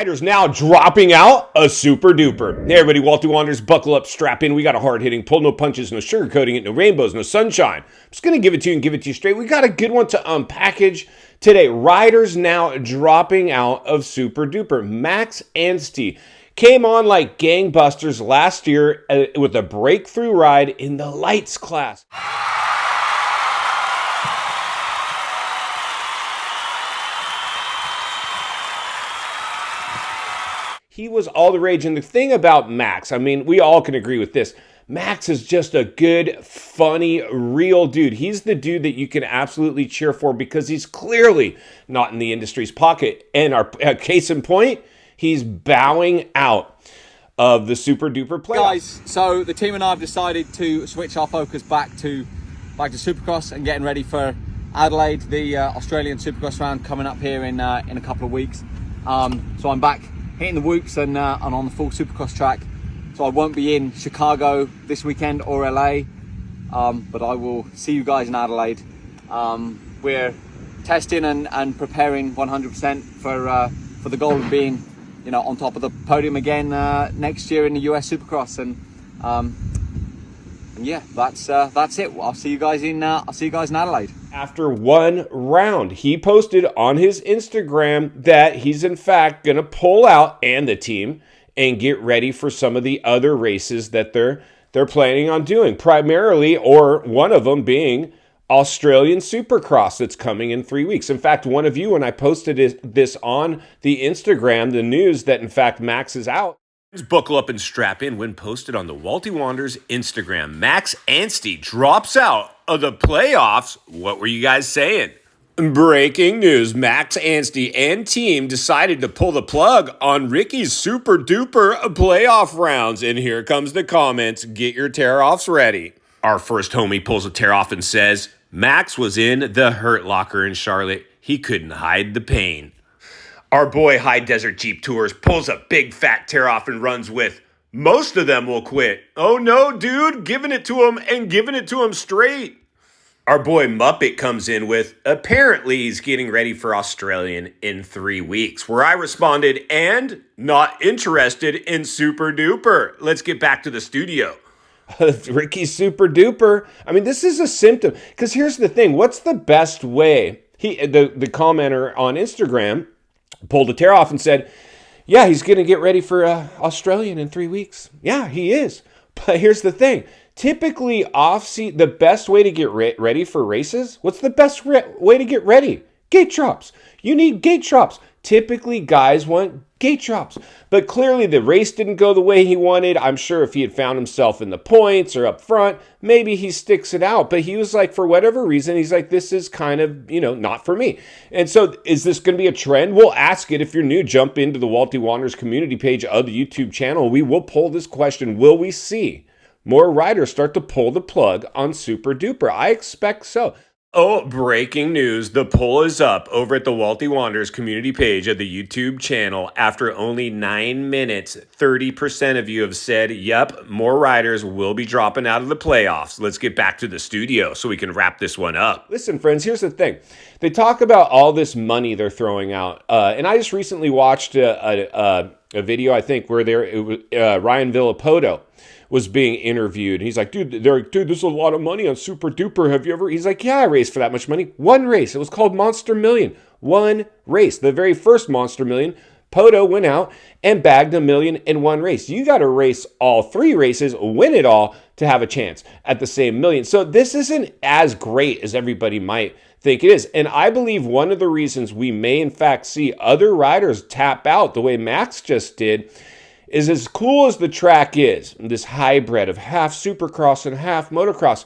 Riders now dropping out a super duper. Hey everybody, WALTY Wanderers, buckle up, strap in. We got a hard hitting pull, no punches, no sugarcoating it, no rainbows, no sunshine. I'm just going to give it to you and give it to you straight. We got a good one to unpackage today. Riders now dropping out of super duper. Max Anstey came on like gangbusters last year with a breakthrough ride in the lights class. He was all the rage. And the thing about Max, I mean, we all can agree with this. Max is just a good, funny, real dude. He's the dude that you can absolutely cheer for because he's clearly not in the industry's pocket. And our case in point, he's bowing out of the super duper playoffs. Guys, so the team and I have decided to switch our focus back to Supercross and getting ready for Adelaide, the Australian Supercross round coming up here in a couple of weeks. So I'm back hitting the whoops and on the full Supercross track. So I won't be in Chicago this weekend or LA, but I will see you guys in Adelaide. We're testing and preparing 100% for the goal of being, on top of the podium again next year in the US Supercross. And yeah, that's it. I'll see you guys in Adelaide. After one round, he posted on his Instagram that he's in fact going to pull out, and the team, and get ready for some of the other races that they're planning on doing. Primarily, or one of them being Australian Supercross that's coming in 3 weeks. In fact, one of you, when I posted this on the Instagram, the news that in fact Max is out. Buckle up and strap in. When posted on the WALTY Wanderers Instagram, Max Anstey drops out of the playoffs. What were you guys saying? Breaking news, Max Anstey and team decided to pull the plug on Ricky's super duper playoff rounds. And here comes the comments. Get your tear-offs ready. Our first homie pulls a tear-off and says, Max was in the hurt locker in Charlotte. He couldn't hide the pain. Our boy High Desert Jeep Tours pulls a big fat tear-off and runs with, most of them will quit. Oh no, dude, giving it to him and giving it to him straight. Our boy Muppet comes in with, apparently he's getting ready for Australian in 3 weeks, where I responded, and not interested in super duper. Let's get back to the studio. Ricky's super duper. I mean, this is a symptom, because here's the thing. What's the best way? The commenter on Instagram pulled a tear off and said, yeah, he's going to get ready for Australian in 3 weeks. Yeah, he is. But here's the thing. Typically, the best way to get ready for races, what's the best way to get ready? Gate drops. You need gate drops. Typically, guys want gate drops. But clearly, the race didn't go the way he wanted. I'm sure if he had found himself in the points or up front, maybe he sticks it out. But he was like, for whatever reason, he's like, this is kind of, not for me. And so is this going to be a trend? We'll ask it. If you're new, jump into the WALTY Wanderers community page of the YouTube channel. We will poll this question. Will we see more riders start to pull the plug on super duper? I expect so. Oh, breaking news. The poll is up over at the WALTY Wanderers community page of the YouTube channel. After only 9 minutes, 30% of you have said, yep, more riders will be dropping out of the playoffs. Let's get back to the studio so we can wrap this one up. Listen, friends, here's the thing. They talk about all this money they're throwing out. And I just recently watched a video, I think, where Ryan Villapoto was being interviewed. He's like, dude, this is a lot of money on super duper. Have you ever? He's like, yeah, I raced for that much money. One race. It was called Monster Million. One race. The very first Monster Million, Poto went out and bagged $1 million in one race. You got to race all 3 races, win it all to have a chance at the same million. So this isn't as great as everybody might think it is. And I believe one of the reasons we may in fact see other riders tap out the way Max just did is, as cool as the track is, this hybrid of half Supercross and half motocross,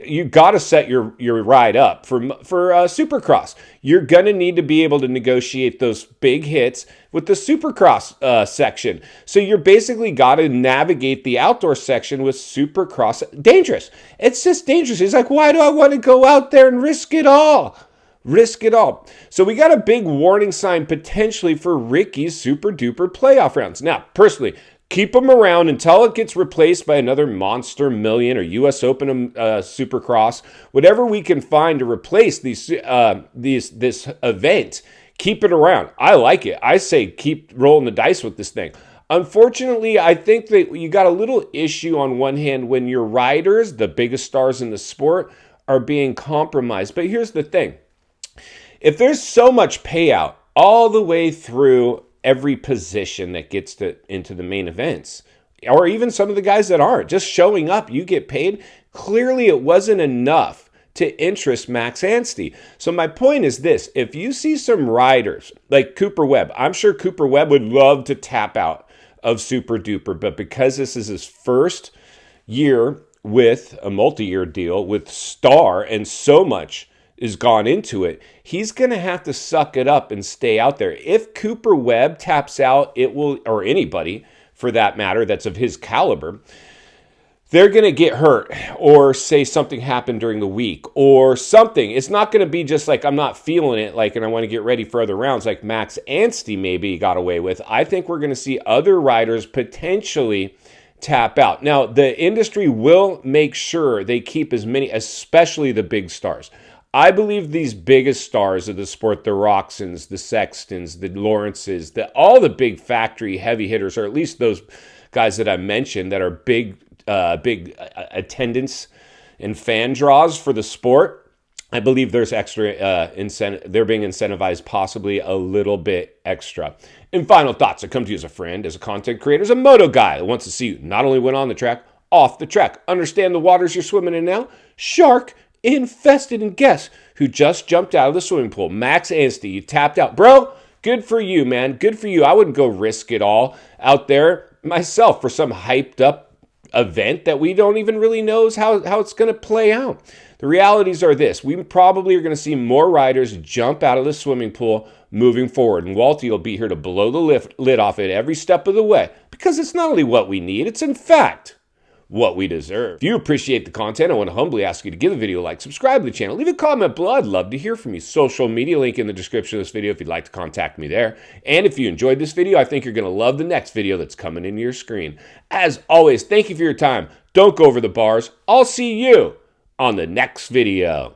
you got to set your ride up for Supercross. You're going to need to be able to negotiate those big hits with the Supercross section. So you're basically got to navigate the outdoor section with Supercross. Dangerous. It's just dangerous. He's like, why do I want to go out there and risk it all? Risk it all. So we got a big warning sign potentially for Ricky's super duper playoff rounds. Now, personally, keep them around until it gets replaced by another Monster Million or US Open Supercross. Whatever we can find to replace this event, keep it around. I like it. I say keep rolling the dice with this thing. Unfortunately, I think that you got a little issue on one hand when your riders, the biggest stars in the sport, are being compromised. But here's the thing. If there's so much payout all the way through every position that gets into the main events, or even some of the guys that aren't, just showing up, you get paid. Clearly, it wasn't enough to interest Max Anstey. So my point is this. If you see some riders like Cooper Webb, I'm sure Cooper Webb would love to tap out of Super Duper, but because this is his first year with a multi-year deal with Star and so much is gone into it, he's going to have to suck it up and stay out there. If Cooper Webb taps out, it will, or anybody for that matter that's of his caliber, they're going to get hurt or say something happened during the week or something. It's not going to be just like, I'm not feeling it, like, and I want to get ready for other rounds like Max Anstey maybe got away with. I think we're going to see other riders potentially tap out. Now, the industry will make sure they keep as many, especially the big stars. I believe these biggest stars of the sport, the Roxons, the Sextons, the Lawrences, all the big factory heavy hitters, or at least those guys that I mentioned that are big attendance and fan draws for the sport. I believe there's extra incentive. They're being incentivized possibly a little bit extra. And final thoughts. I come to you as a friend, as a content creator, as a moto guy that wants to see you not only win on the track, off the track. Understand the waters you're swimming in now? Shark infested, and guess who just jumped out of the swimming pool? Max Anstey. You tapped out. Bro, good for you, man. Good for you. I wouldn't go risk it all out there myself for some hyped up event that we don't even really know how it's going to play out. The realities are this. We probably are going to see more riders jump out of the swimming pool moving forward. And Walty will be here to blow the lid off it every step of the way. Because it's not only what we need, it's in fact what we deserve. If you appreciate the content, I want to humbly ask you to give the video a like, subscribe to the channel, leave a comment below. I'd love to hear from you. Social media link in the description of this video if you'd like to contact me there. And if you enjoyed this video, I think you're going to love the next video that's coming into your screen. As always, thank you for your time. Don't go over the bars. I'll see you on the next video.